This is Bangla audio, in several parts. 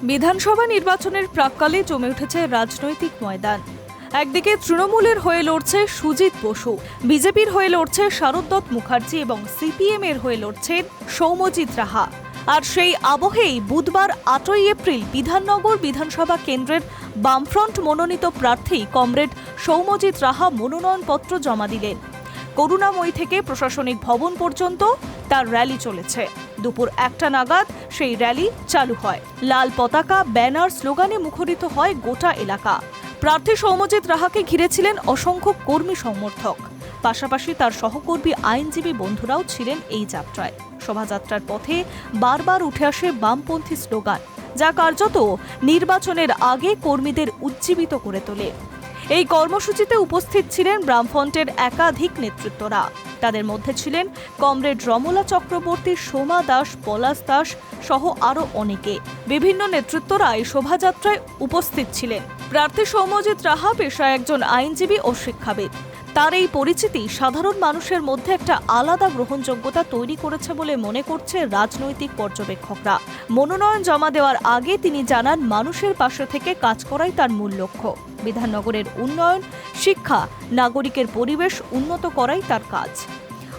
বিধানসভা নির্বাচনের প্রাক্কালে জমে উঠেছে রাজনৈতিক ময়দান। একদিকে তৃণমূলের হয়ে লড়ছে সুজিত বসু, বিজেপির হয়ে লড়ছে শারদ মুখার্জি এবং সিপিএম এর হয়ে লড়ছেন সৌম্যজিৎ রাহা। আর সেই আবহেই বুধবার 8ই এপ্রিল বিধাননগর বিধানসভা কেন্দ্রের বামফ্রন্ট মনোনীত প্রার্থী কমরেড সৌম্যজিৎ রাহা মনোনয়নপত্র জমা দিলেন। করুণাময়ী থেকে প্রশাসনিক ভবন পর্যন্ত তার র্যালি চলেছে। দুপুর 1টা নাগাদ সেই র্যালি চালু হয়। লাল পতাকা, ব্যানার, স্লোগানে মুখরিত হয় গোটা এলাকা। প্রার্থী সৌম্যজিৎ রাহাকে ঘিরেছিলেন অসংখ্য কর্মী সমর্থক। পাশাপাশি তার সহকর্মী আইনজীবী বন্ধুরাও ছিলেন এই যাত্রায়। শোভাযাত্রার পথে বারবার উঠে আসে বামপন্থী স্লোগান, যা কার্যত নির্বাচনের আগে কর্মীদের উজ্জীবিত করে তোলে। এই কর্মসূচিতে উপস্থিত ছিলেন বামফ্রন্টের একাধিক নেতৃত্বরা। তাদের মধ্যে ছিলেন কমরেড রমলা চক্রবর্তী, সোমা দাস, পলাশ দাস সহ আরও অনেকে। বিভিন্ন নেতৃত্বরা এই শোভাযাত্রায় উপস্থিত ছিলেন। প্রার্থী সৌম্যজিৎ রাহা পেশায় একজন আইনজীবী ও শিক্ষাবিদ। তার এই পরিচিতি সাধারণ মানুষের মধ্যে একটা আলাদা গ্রহণযোগ্যতা তৈরি করেছে বলে মনে করছে রাজনৈতিক পর্যবেক্ষকরা। মনোনয়ন জমা দেওয়ার আগে তিনি জানান, মানুষের পাশে থেকে কাজ করাই তার মূল লক্ষ্য। বিধাননগরের উন্নয়ন, শিক্ষা, নাগরিকের পরিবেশ উন্নত করাই তার কাজ।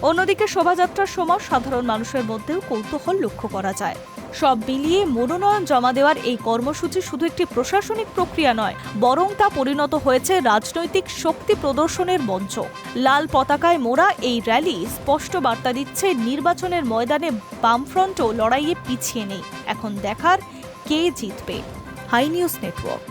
অন্যদিকে শোভাযাত্রার সময় সাধারণ মানুষের মধ্যেও কৌতূহল লক্ষ্য করা যায়। সব মিলিয়ে মনোনয়ন জমা দেওয়ার এই কর্মসূচি শুধু একটি প্রশাসনিক প্রক্রিয়া নয়, বরং তা পরিণত হয়েছে রাজনৈতিক শক্তি প্রদর্শনের মঞ্চ। লাল পতাকায় মোড়া এই র্যালি স্পষ্ট বার্তা দিচ্ছে, নির্বাচনের ময়দানে বামফ্রন্টও লড়াইয়ে পিছিয়ে নেই। এখন দেখার কে জিতবে। Hi news network.